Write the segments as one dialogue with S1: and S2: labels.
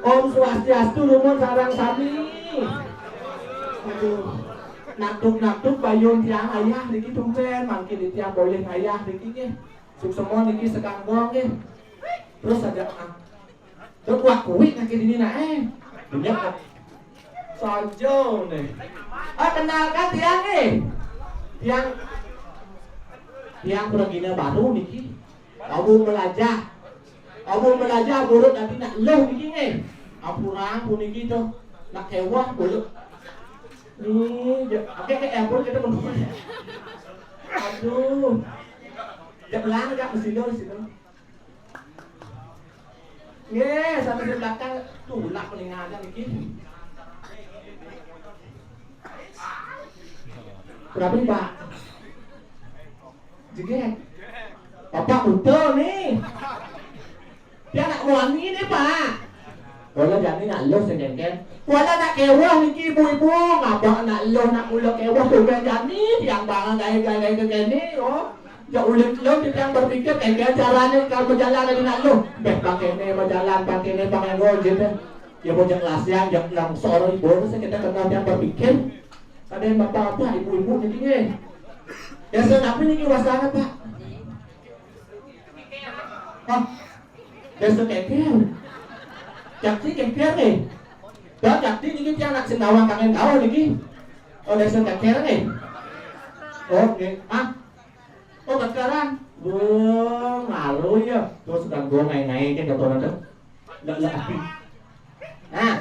S1: Om Swastiastu nuwun sareng sami. Aduh, naktuk bayun tiang ayah niki tumben mangke di tiang boleh ayah niki nggih. Semua niki sekanggong nggih. Terus ada Dok kuwi naki dini nae. Dunia kok. Sojo nih. Kenalkan tiang nih. Tiang pergina baru niki. Abu belajar buruk nanti nak loh niki nih. Apurang pun niki tuh nak kewah boleh. Nih, oke airport kita menunggu. Aduh. Jangan enggak mesti lo di situ. Nggih, sampai di belakang tulak paling ada niki. Berapa nih, Pak? Jengek. Bapak betul nih. Dia nak wangi nih, Pak. Kalau jadi nak lo sejengkel. Wala nak kewah niki ibu-ibu, ngapa nak lo nak ulo kewah tuh kan jadi tiang bangan gaya-gaya ke kene, oh. Ya ulit lo yang berpikir kayak caranya kalau berjalan lagi nak lo. Pakai ini berjalan, pakai ini pakai gojek deh. Ya bocah kelasnya, yang seorang ibu itu kita kenal yang berpikir. Ada yang bapak apa ibu-ibu jadi nih. Ya senapa nih wasana Pak? Oh, besok keker. Jadi keker nih. Dan jadi nih kita anak senawang kangen kau nih. Oh besok keker nih. Oke, oh bakaran. Malu ya. Terus sedang gua naik-naikin ke orang tuh. Enggak api. Nah.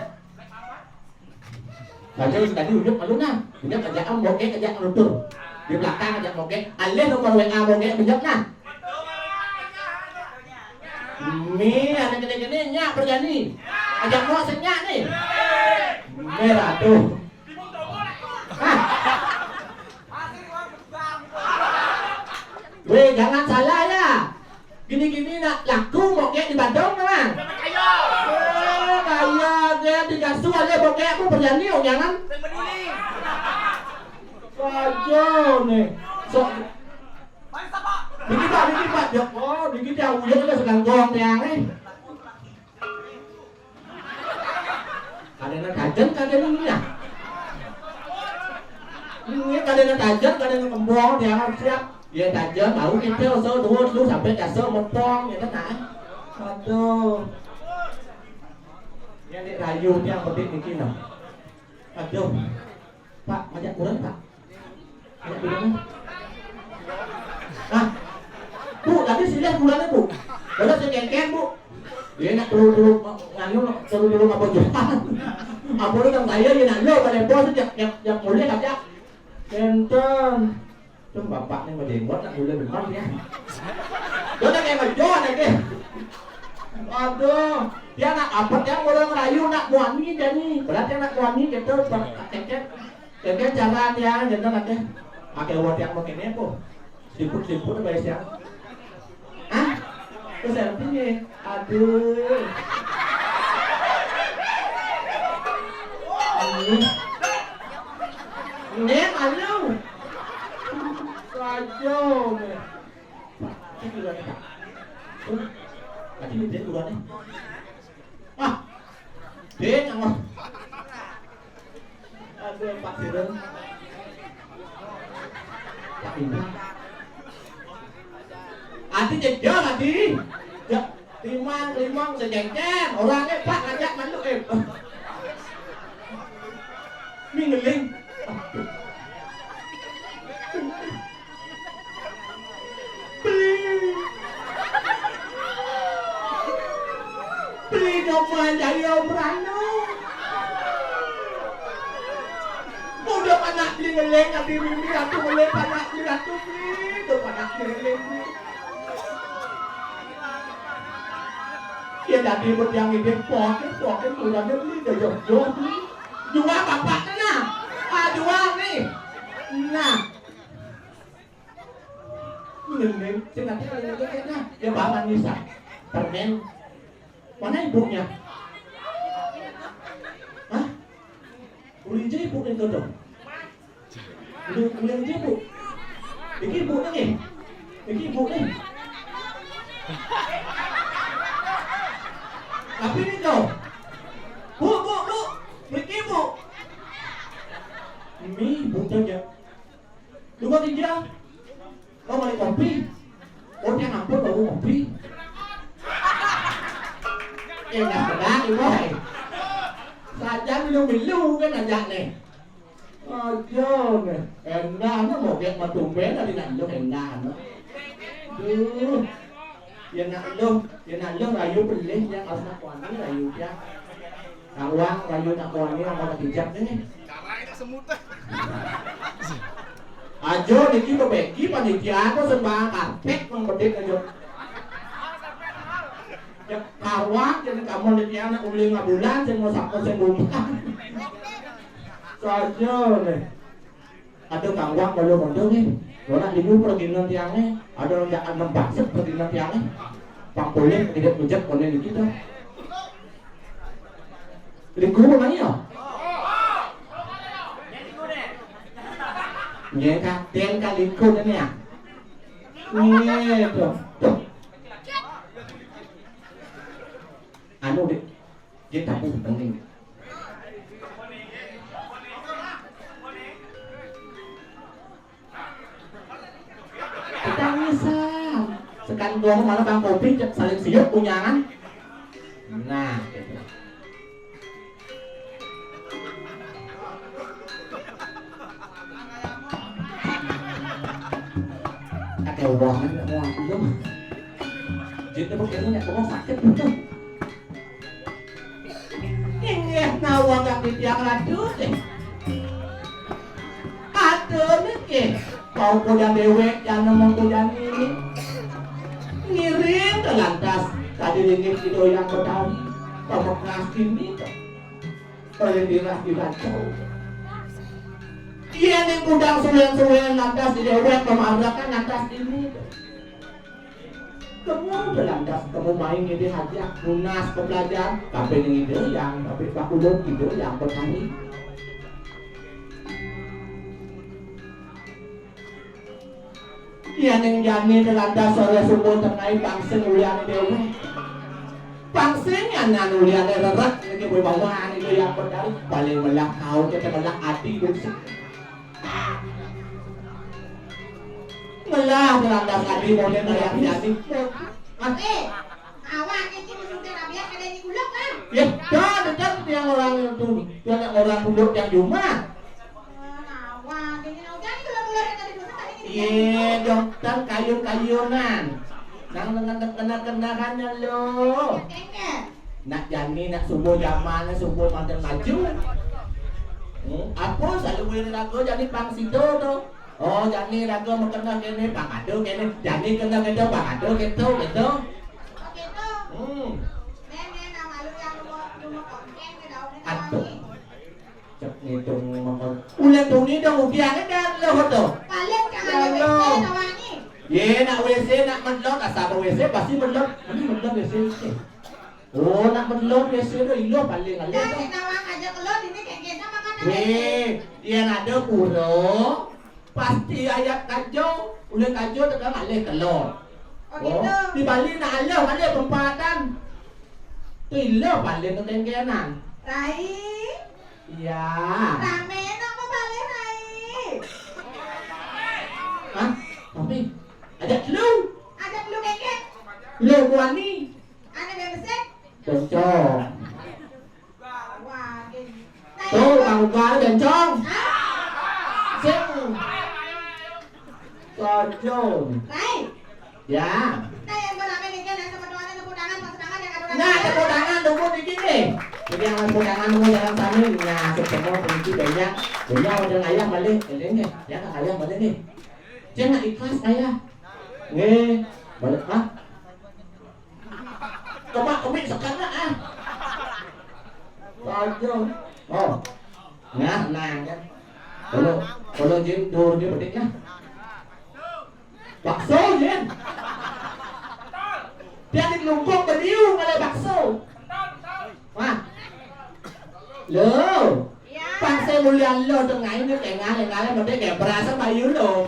S1: Baca sudah diunjuk malu nah. Unjuk kerjaan bokeh kerjaan nutur. Di belakang aja bokeh. Alih nomor WA bokeh unjuk nah. Nih, ada gede-gede nyak berjani. Ajak mau senyak nih. Merah tuh. Weh, jangan salah ya. Gini-gini nak laku bokeh di Bandung kan? Kaya dia dikasih aja bokeh aku berjani oh jangan. Saja nih. Dikit Pak. Oh, dikit yang ujung udah sedang gong tiang nih. Kadang kajen, kadang ini ya. Ini kadang kajen, kadang kembang tiang siap. Dia tajam, baru kita usah lu sampai kasar motong ya kan? Aduh. Yang di rayu yang penting bikin loh. Aduh. Pak, banyak kurang Pak. Banyak kurang. Bu, tadi sini kurangnya Bu. Udah saya kengken Bu. Dia nak perlu nganu perlu apa jualan. Apa lu tang saya dia nak lo pada bos yang boleh aja. Kenten. Tuh bapaknya mau jenggot nak boleh benar ya. Dia nak kayak ngejual lagi. Aduh, dia nak apa yang orang rayu nak muani jadi. Berarti nak muani gitu kengken jalan ya, jadi nanti. Pakai uang yang mau kene po. Siput bayar siang. Terus selfie aduh. Ini aduh. Saja. Ini duluan Pak. Tadi dia duluan nih. Dia ngomong. Aduh Pak Siren. Pak ini. Ati jejak ati. Ya, limang sejengken. Orangnya Pak ngajak malu Ini ngeling. Beli nyoman dari Omrano. Udah anak beli ngeling nanti mimi aku boleh anak beli aku beli. Tuh anak beli ngeling. Dia tadi bertiang ini poket mulanya beli dah jauh dua bapaknya nah dua nih nah ngeling nanti kayaknya dia bawa Nisa permen mana ibunya ulinci ibu itu dong Udah ibu. Iki ibu nih. Iki ibu nih. Tapi ini tuh. Bu. Iki ibu. Ini ibu saja. Coba tinggal. Kau balik kopi. Oh dia ngampun baru kopi. Nggak pernah ibu. Saja minum cái là dạng này. Chưa này, em ra nó một việc mà tụm bé là đi nặng cho em ra nó. Giờ nặng luôn là vô bình lên ra ở nặng quan cái là vô cha. Nặng quan là vô nặng quan cái là thì chặt đấy. Ajo di kita beki panitia ko sembah karpet mang bedek aja. Ya kawak jadi kamu panitia nak uli ngabulan sing mau sabtu sing bukan. Saja nih. Ada kawak kalau mondok nih. Orang di luar perginan tiangnya, ada orang yang membakset perginan tiangnya. Pak boleh tidak bujat boleh di kita. Lingkup mana ya? Nghe ca tên ca lính khôn đấy nè. Nghe được. Anu đi. Dia tak pun penting. Kita misal sekarang dua mana bang kopi saling siap punya kan. Nah, gitu. Kêu bò nó bò giống chuyện nó bốc nó có sakit betul. Ini nawang gak ditiang lanjut deh. Ada nih kau kodang dewek yang ngomong kodang ini ngirim ke lantas tadi ringin itu yang betawi kau kelas ini oleh dirah dibacau. Iya nih kudang suwen-suwen lantas di dewek pemarakan lantas ini. Kamu lantas kamu main ini hajak lunas ke pelajar tapi ini ide yang tapi pak ulun ide yang berkali. Iya nih jani lantas sore subuh tengah pangsing ulian dewek. Pangsingnya nan ulian reret lagi berbawa itu yang berdari paling melak kau kita melak hati dosa. Melah lantas tadi model yang jadi.
S2: Oke, awak ini sudah nabiak ada di kuluk kan?
S1: Ya, dekat yang orang itu, yang orang kuluk yang Jumat.
S2: Awak ini udah ini kalau dari dosa tadi ini.
S1: Iya, dokter kayu-kayunan. Nang kena-kenakannya lo. Nak jani nak subuh zaman, subuh mantan maju. Aku selalu beri aku jadi pangsido tuh. Oh, jani raga makena kene pangado kene, jani kena kene pangado gitu.
S2: Oh gitu. Nenek nama lu yang rumah konten ke daun ini.
S1: Aduh. Cek ngitung makan. Ulang tuni dong ubiannya kan lo tuh.
S2: Paling jangan WC nawani.
S1: Ye nak WC nak menlot asal WC pasti menlot. Ini menlot WC. Oh, nak menlot WC tu ilo paling aja.
S2: Jadi nawang aja kelot ini kayak makanan.
S1: Dia ada puro. Pasti ayat kacau, udah kacau tetap alih telur.
S2: Oh gitu.
S1: Di Bali nak alih tempatan. Tu ilo paling ketengenan.
S2: Rai.
S1: Iya.
S2: Ramen apa balik Rai?
S1: Hah? Tapi ada lu.
S2: Ada belum kengket?
S1: Lu wani.
S2: Ada bebesek?
S1: Bencong.
S2: Wah, gini.
S1: Tuh, bang gua bencong. Sing. Kocong.
S2: Rai.
S1: Ya.
S2: Nah yang berame kengket dan sepenuhnya tepuk tangan pas tangan yang ada.
S1: Nah, tepuk tangan tunggu dikit nih. Jadi yang tepuk tangan tunggu jangan sambil. Nah, semua benci banyak. Punya udah ayam balik. Ini nih, jangan ayam balik nih. Jangan ikhlas ayah. Nih, balik ah. Coba komik sekarang ah. Kocong. Oh. Nah, kan. Kalau Jin dur dia bediknya. Bakso Jin. Dia di lungkung beriu kalau bakso. Wah. Lo.
S2: Ya.
S1: Pangsel mulia lo tengah ini kayak ngale mà dia kayak berasa bayu lo.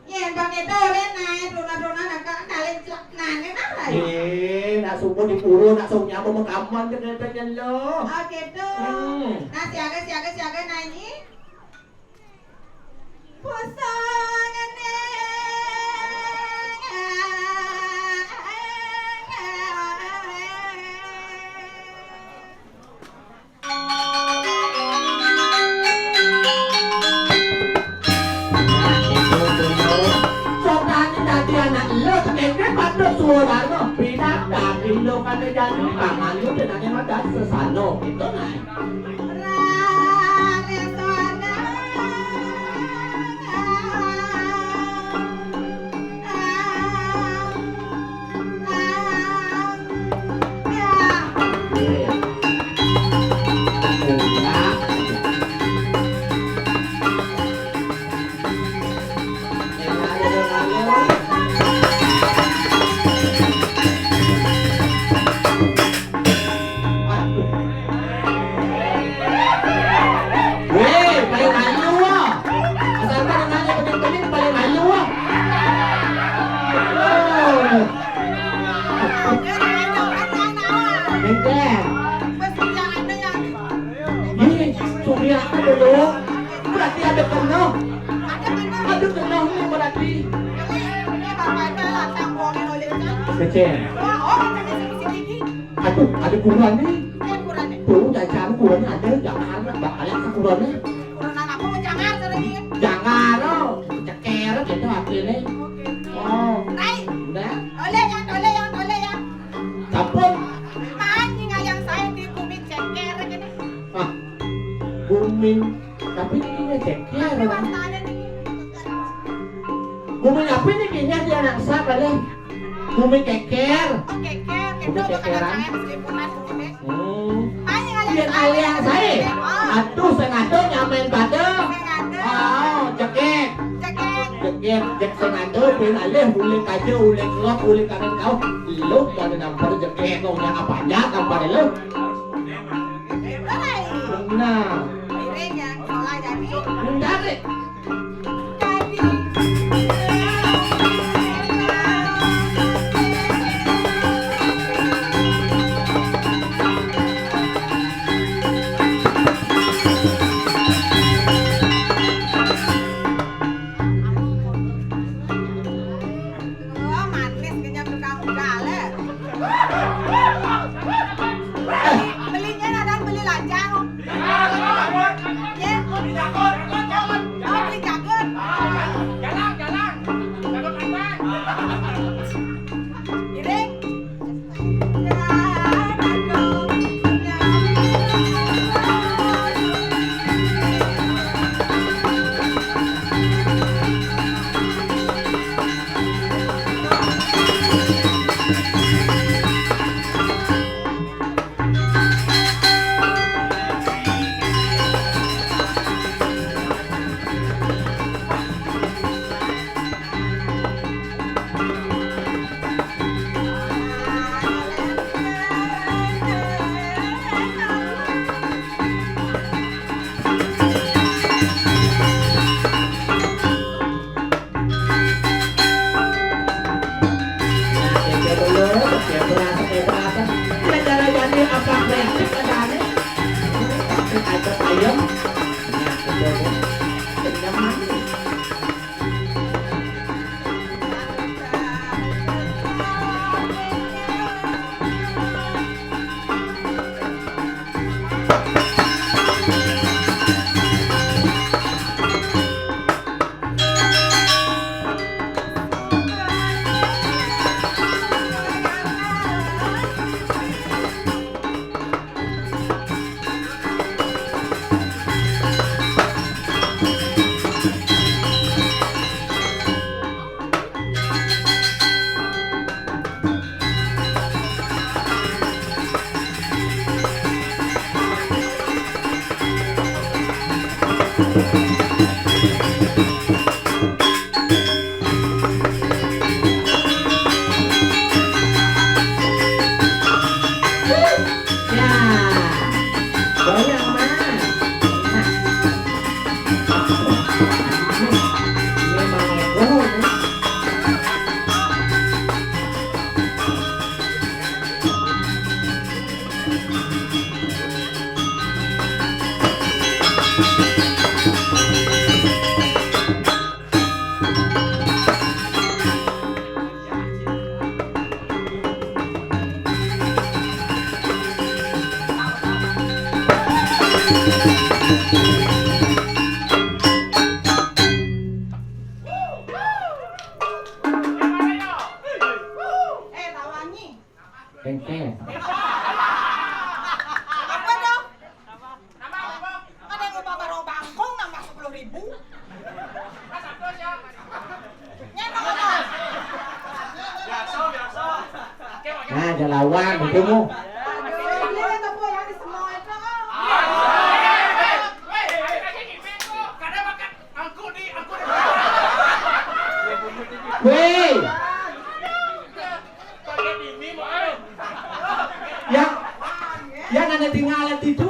S2: Nhìn bằng cái đồ lên này, đồ là cả lên chặt nàng cái nát này.
S1: Nak subuh di puro nak subuh nyamuk makaman ke lo.
S2: Oke tuh. Nah siaga này nhỉ. Pasangannya.
S1: Tua dano, pinap dati lo kan jadi pangan lo dan hanya ada sesano itu naik. Berarti ada kena. Ada kena berarti. Kecil. Aduh, ada kurang nih. Tuh, jangan kurang ada, jangan bakalan kurang nih. Jangan loh, ceker gitu akhirnya. Oh, udah.
S2: Oleh ya.
S1: Capun.
S2: Mana yang saya di bumi ceker gini.
S1: Bumi, tapi ini ceker orang. Bumi apa ini kayaknya dia anak siapa deh? Bumi keker.
S2: Bumi
S1: kekeran. Biar aliang saya. Aduh, sengaja nyamain pada. Oh, cekek. Cek sengaja biar alih boleh kaja, boleh keluar, boleh kanan kau. Lu pada nampak cekek kau yang apa aja, apa deh lu? Nah. Dari.
S2: Tawanyi.
S1: Engke.
S2: Apa dong? Ada yang lupa baru bangkong nambah 10.000. Nyenong apa?
S1: Nah, jalawan itu mu.
S2: Aduh, dia kata po yang di semua itu.
S1: Weh, yang ada tinggalan itu.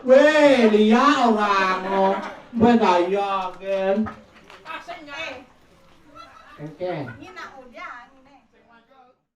S1: Weh, lihat orang oh, gue gaya kan. Engke.
S2: Ini nak